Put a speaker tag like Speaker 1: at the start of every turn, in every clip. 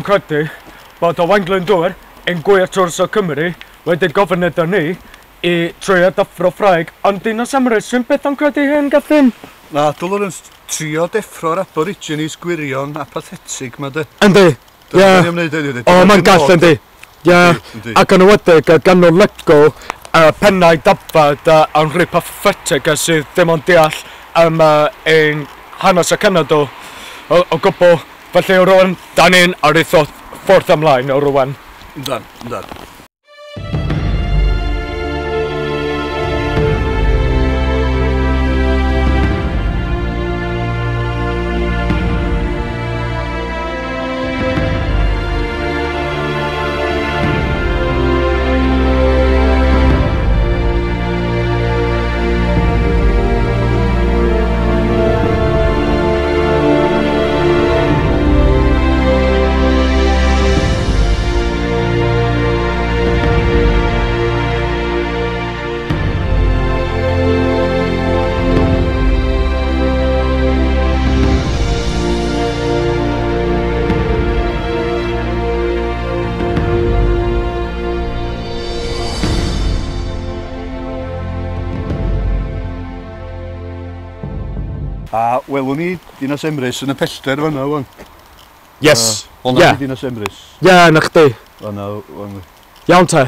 Speaker 1: credu bod Owain Glyndwr yn gwyr twrs o Cymru wedi gofyn iddyn ni i trio deffro Ffraeg, ond Dinas Emrys sy'n beth o'n credu hyn, Gethin?
Speaker 2: Na, dylwn yn trio deffro'r aborigines gwirion apathetig ma de.
Speaker 1: Yndi, ie. O, mae'n gall yndi. Ie, ac yn ywedig gan nhw lego pennau dabfad a'n rhy pathetig sydd ddim ond deall ein hanes y cenedl o gwbl. Felly o rwan, da ni'n ar ei ffordd ymlaen o rwan.
Speaker 2: Yndan. A welwn ni Dinas Emrys yn y pellter fan'na, wan.
Speaker 1: Yes.
Speaker 2: Honna di Dinas Emrys.
Speaker 1: Ie, na chdi.
Speaker 2: Fan'na, wan.
Speaker 1: Iawn te.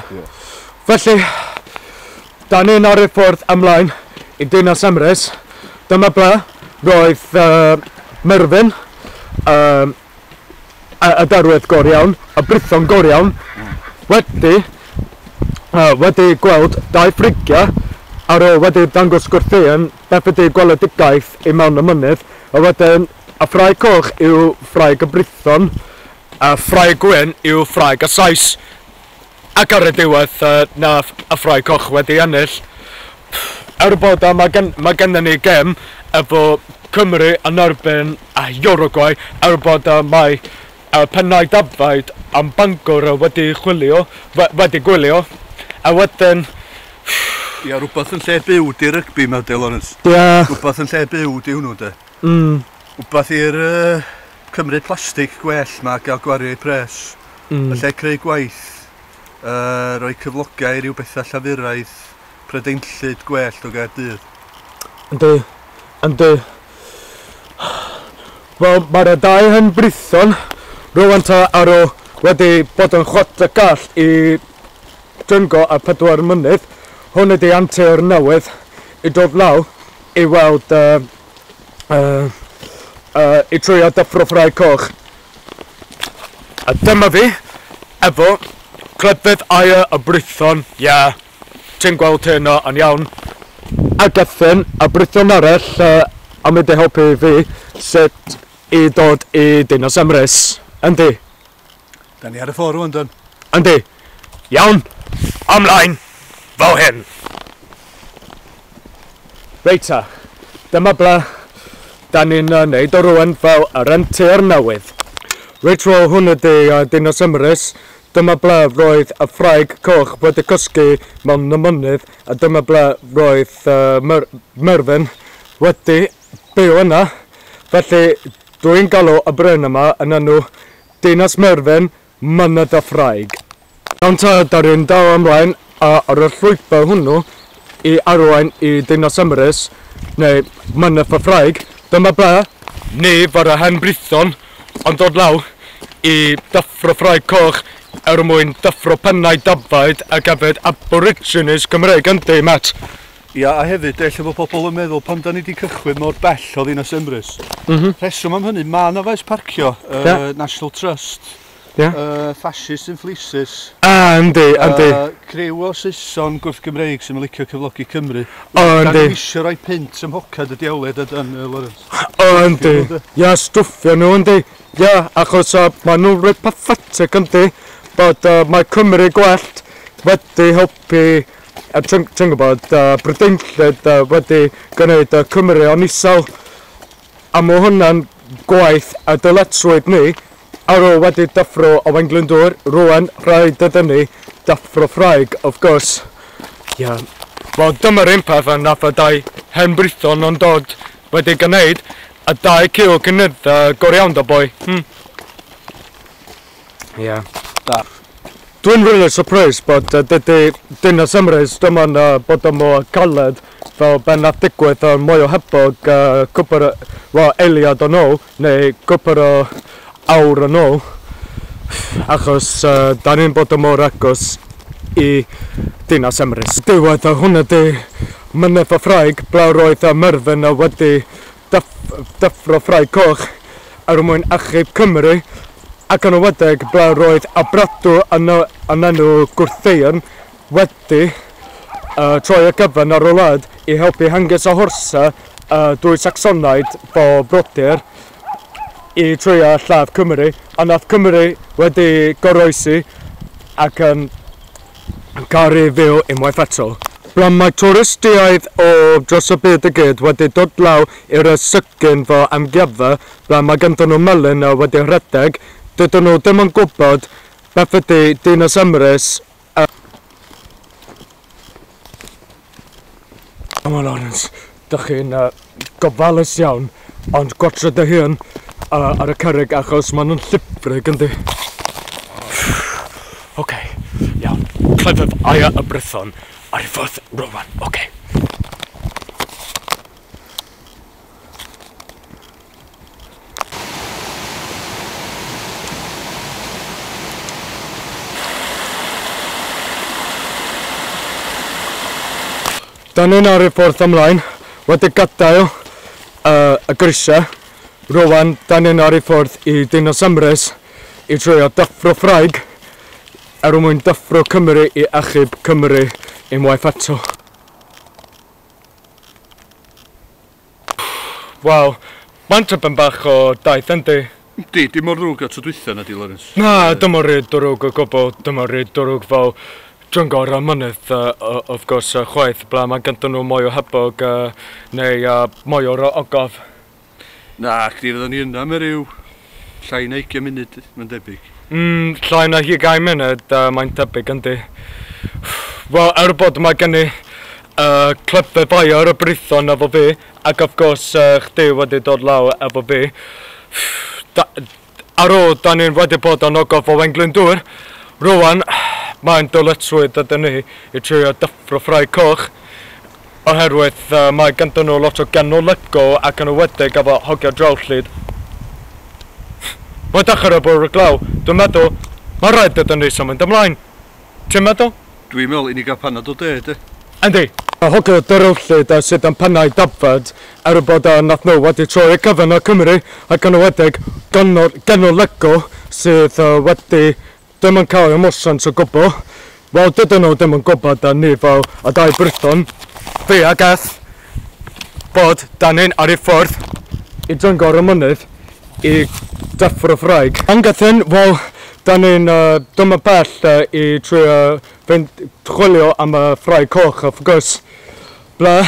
Speaker 1: Felly, da ni'n ar ei ffordd ymlaen i Dinas Emrys. Dyma ble roedd Merfyn, y darwydd gor iawn, y brython gor iawn, wedi gweld dau ffrigiau ar ôl wedi dangos gwrtheuon beth ydy gweledigaeth i mewn y mynydd, a wedyn y ffraig coch yw ffraig y brython, a ffraig gwyn yw ffraig y Sais, ac ar y diwedd na y ffraig coch wedi ennill. Bod mae gennym ni gem efo Cymru yn erbyn Uruguay, bod mae pennau dabfaid am Bangor wedi gwylio, a wedyn
Speaker 2: Ia, rhywbeth yn lle byw di rygbi ma, de, Lawrence.
Speaker 1: Ia.
Speaker 2: Rhywbeth yn lle byw di hwnnw, de. Rhywbeth i'r cymryd plastig gwell ma, gael gwario i pres. Yn lle creu gwaith, rhoi cyflogau i ryw bethau llafuraidd, predaenllyd gwell o Gaerdydd. Yndi.
Speaker 1: Wel, mae'r dau hyn brython, rwan ta ar ôl wedi bod yn chwat y gall i dyngo a 4 mynydd. Hwn ydi antur newydd i dod law i weld i trio deffro ffraig coch. A dyma fi efo cleddydd aur y brython, ti'n gweld hyn yn iawn. A Gethin, y brython arall am wedi helpu fi sut i dod i Dinas Emrys. Yndi?
Speaker 2: Da ni ar y ffordd rwan, dyn.
Speaker 1: Yndi. Iawn, ymlaen. Fel hyn. Reita, dyma ble da ni'n neud o rwan fel yr antur newydd. Reit ro hwn ydi Dinas Emrys, dyma ble roedd y ffraig coch wedi cysgu mewn y mynydd, a dyma ble roedd Merfyn wedi byw yna. Felly dwi'n galw y bryn yma yn enw Dinas Merfyn, Mynydd y Ffraig. Iawn ta, da ni'n dal ymlaen a ar y llwybr hwnnw i arwain i Dinas Emrys, neu Mynydd y Ffraig, dyma ble ni fo'r hen brython ond dod law i deffro ffraig coch mwyn deffro pennau dabfaid ac hefyd aborigines Cymreig, yndi, Matt?
Speaker 2: Ia, a hefyd, ella bod pobl yn meddwl pan da ni wedi cychwyn mor bell o Dinas Emrys. Rheswm am hynny, mae yna faes parcio, National Trust, fascist yn fleesus.
Speaker 1: Yndi.
Speaker 2: Criw o Saeson gwrth Gymreig sy'n licio cyflogi Cymru.
Speaker 1: Yndi.
Speaker 2: Da ni eisiau rhoi pint ym hocad y diawled yn Lawrence.
Speaker 1: Yndi. Ia, stwffio nhw, yndi. Ia, achos mae nhw'n rhaid pathetic, yndi. Bod mae Cymru gwellt wedi helpu ti'n gwybod, brydeinllyd wedi gwneud Cymru o'n isel. A mae hwnna'n gwaith a dyletswydd ni ar ôl wedi deffro Owain Glyndwr, rwan rhaid ydyn ni deffro ffraig, of course. Ia. Wel, dyma'r un peth yn nath y dau hen brython o'n dod wedi gwneud a 2 kilo cynnydd go iawn da boi. Ie.
Speaker 2: Da.
Speaker 1: Dwi'n really surprised bod dydy Dinas Emrys dim ond bod o mor galed fel ben nath digwydd mwy o hebog cwpr o eiliad yn ôl neu cwpr o awr yn ôl achos da ni'n bod o mor agos i Dinas Emrys. Diwedd hwnna di Mynydd y Ddraig ble roedd Merfyn wedi deffro ffraig coch mwyn achub Cymru ac yn ywedig ble roedd a bradw yn enw Gwrtheuyn wedi troi y gyfan ar y wlad i helpu hangys o horsa drwy Saxonaid fo brodyr i trio lladd Cymru a nath Cymru wedi goroesi ac yn cael ei fyw unwaith eto. Bron mae twristiaid o dros y byd y gyd wedi dod law i'r sygyn fo amgueddfa ble mae ganddyn nhw melyn wedi rhedeg. Dydyn nhw ddim yn gwybod beth ydy Dinas Emrys. Yma Lawrence, dych chi'n gofalus iawn, ond gwatsio dy hun ar y cerrig achos maen nhw'n llibrig yndi. Oce, iawn, clefydd aia y Brython ar ei ffordd Rowan, oce. Da ni'n ar ei ffordd ymlaen, wedi gadael y grisiau. Rwan, da ni'n ar ei ffordd i Dinas Emrys i trio deffro ffraig mwyn deffro Cymru i achub Cymru unwaith eto. Waw, mae'n tipyn bach o daith, yndi?
Speaker 2: Dim mor ddrwg at y dwytha na di, Lawrence.
Speaker 1: Na, dim mor rhaid drwg o gwbl, dim mor rhaid drwg fel Dryngor a mynydd, of gwrs, chwaith, ble mae ganddyn nhw mwy o hebog neu mwy o ogof.
Speaker 2: Na, chdi fydden ni yna mewn rhyw llai na 20 munud, mae'n debyg.
Speaker 1: Llai na 20 munud, mae'n debyg, yndi. Wel, bod mae gen i clyfau bai ar y Brython efo fi, ac of gwrs, chdi wedi dod law efo fi. Ar ôl, da ni'n wedi bod yn ogof Owain Glyndwr, rwan, mae'n dyletswydd ydyn ni i trio deffro ffraig coch oherwydd mae ganddyn nhw lot o genolegol ac yn ywedig efo hogio drawllyd. Mae'n dechrau bod y glaw, dwi'n meddwl, mae rhaid ydyn ni symud ymlaen. Ti'n meddwl?
Speaker 2: Dwi'n meddwl i ni gael panad o de, de.
Speaker 1: Yndi. Hogio drawllyd sydd yn pennau dafod bod nath nhw wedi troi y cyfan o Cymru ac yn ywedig genolegol sydd wedi ddim yn cael emosiant o gwbl. Wel, dydyn nhw ddim yn gwybod a ni fel y dau Brython, fi a Geth, bod da ni'n ar ei ffordd i Dryngor y Mynydd i deffro ffraig. Am Gethin, wel, da ni'n dim yn bell i trio chwilio am y ffraig coch, of gwrs. Ble,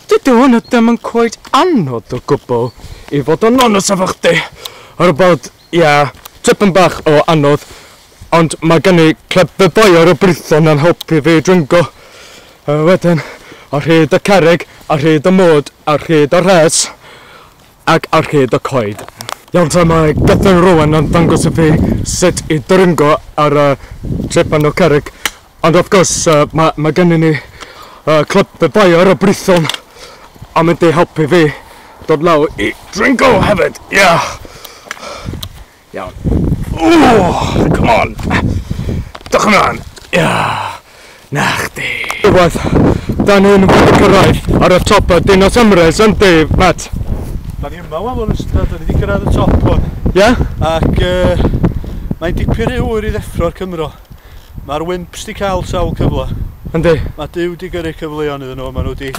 Speaker 1: dydw hwnna ddim yn cweit anodd o gwbl i fod yn onest efo chdi. Bod, tipyn bach o anodd, ond mae gen i clebau bai ar y Brython yn helpu fi dryngo. Wedyn, ar hyd y cerrig, ar hyd y môd, ar hyd y rhes, ac ar hyd y coed. Iawn ta, mae Gethin Rowan yn dangos i fi sut i dryngo ar y tripan o cerrig. Ond of gwrs, mae gen i ni clebau bai ar y Brython a mynd i helpu fi dod law i dryngo hefyd. Iawn. Come on. Dych ymlaen. Na chdi. Diwedd, da ni'n wedi cyrraedd ar y top o Dinas Emrys, yndi, Matt?
Speaker 2: Da ni yma wan o'n ystod, da ni wedi cyrraedd y top hwn.
Speaker 1: Ie?
Speaker 2: Ac mae'n dipyn i'w i ddeffro'r Cymro. Mae'r wimps di cael sawl cyfle.
Speaker 1: Yndi.
Speaker 2: Mae Duw di gyrru cyfleon iddyn nhw, maen nhw di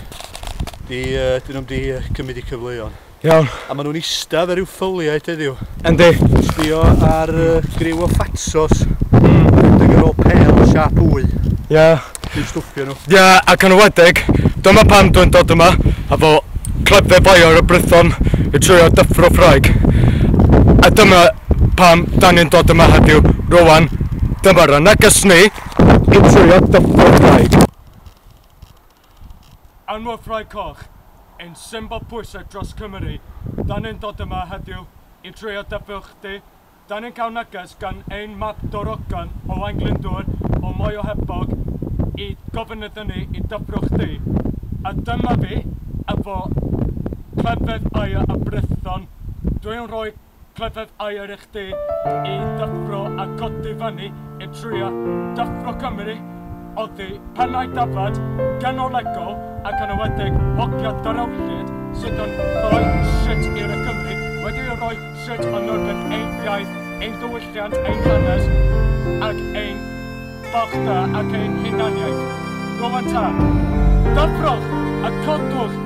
Speaker 2: cymryd i cyfleon.
Speaker 1: Iawn.
Speaker 2: A maen nhw'n istaf ar ryw ffoliaid heddiw.
Speaker 1: Yndi.
Speaker 2: Sbio ar griw o ffatsos. Rydych ar ôl pel siap wy.
Speaker 1: Ie.
Speaker 2: Dwi'n stwffio nhw.
Speaker 1: Ie, ac yn ywedig, dyma pam dwi'n dod yma efo clebau bai ar y Brython i trio deffro ffraig. A dyma pam da ni'n dod yma heddiw, rwan, dyma'r neges ni i trio deffro ffraig. Anwa ffraig coch. Ein symbol pwysau dros Cymru, da ni'n dod yma heddiw i trio deffro chdi Da ni'n cael neges gan ein Mab Darogan Owain Glyndwr o Mwy o Hebog i gofyn iddyn ni i dyfro chdi. A dyma fi efo clefedd air a brython. Dwi'n rhoi clefedd air i chdi i dyfro a codi fyny i trio dyfro Cymru oddi pennau dafad genolegol ac yn ywedig hogiad darawllyd sydd yn rhoi shit i'r Cymru wedi rhoi shit yn erbyn ein iaith, ein diwylliant, ein hanes ac ein bochda ac ein hunaniaeth. Rwan ta, dyfrwch a codwch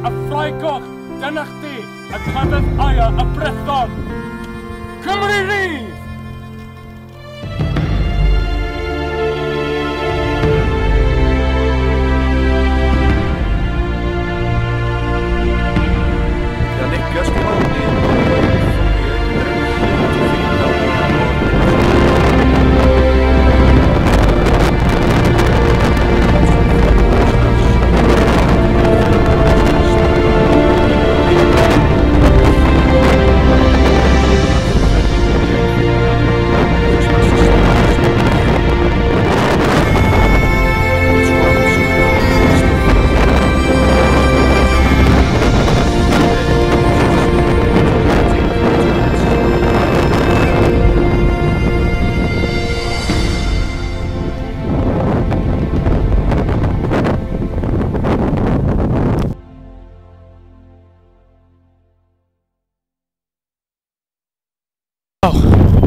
Speaker 1: a ffraigwch dyna chdi a clefedd air a brython. Cymru Rydd!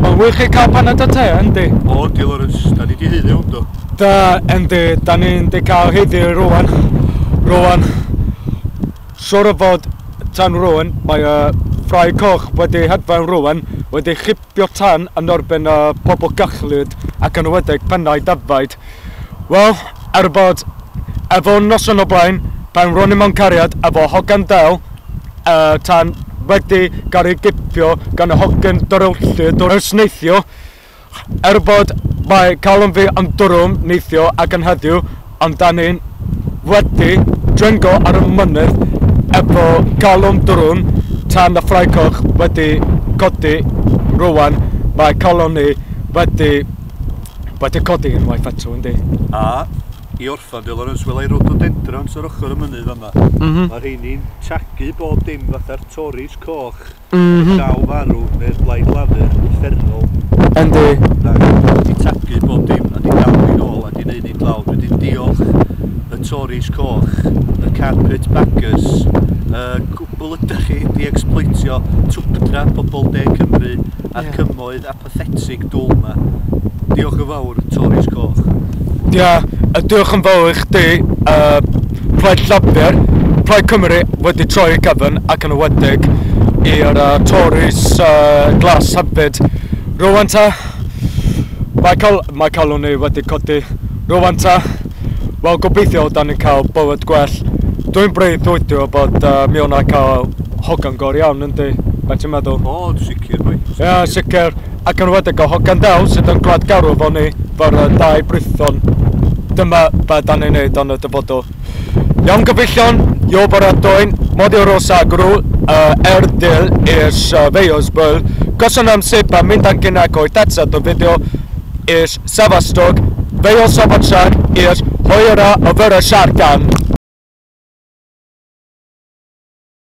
Speaker 1: Mae'n wych i cael penod o te, yndi?
Speaker 2: O, di Lawrence, da ni di heddiw, do?
Speaker 1: Da, yndi, da ni'n di cael heddiw rwan. Rwan. Siwr o fod tan rwan, mae ffraig coch wedi hedfan rwan, wedi chipio tan yn erbyn pobl gachlyd ac yn ywedig pennau defaid. Wel, bod efo noson o blaen, pan rwan i mewn cariad efo hogan del, tan wedi gael ei gipio gan y hogan darawllyd o'r ysneithio, bod mae calon fi am dwrwm neithio ac yn heddiw, ond da ni'n wedi dringo ar y mynydd efo calon dwrwm tan y ffraig coch wedi codi rwan, mae calon ni wedi codi unwaith eto, yndi. A
Speaker 2: i orffan, di Lawrence, wel ei rhododendrons ar ochr y mynydd yma. Mae rheini'n tagu bob dim fatha'r toris coch, llaw farw neu'r blaid lafur, uffernol.
Speaker 1: Yndi.
Speaker 2: Ac wedi tagu bob dim a di dal i'n ôl a di neud i'n glawd. Wedi diolch y toris coch, y carpet baggers, cwbl ydych chi di exploitio twpdra pobl de Cymru a'r cymoedd apathetig dwl yma. Diolch yn fawr, toris coch.
Speaker 1: Ia, diolch yn fawr i chdi, Plaid Llafur, Plaid Cymru wedi troi i gefn ac yn ywedig i'r Tories glas hefyd. Rwan ta, mae calon ni wedi codi. Rwan ta, wel gobeithio da ni'n cael bywyd gwell. Dwi'n braidd dwydio bod mi o'na cael hogan gor iawn, yndi? Be ti'n meddwl?
Speaker 2: O, sicr, boi.
Speaker 1: Ia, sicr. Ac yn ywedig o hogan del sydd yn gwladgarwyr fo ni fo'r dau brython. Dyma be da ni'n neud yn y dyfodol. Iawn gyfellion, jo boradwyn, modi o'r osagrw, erdyl is feios byl, goson am sepa mynd an gynagoi tatsad o fideo is safastog, feios sabatsag is hoiera o fyr y siargan.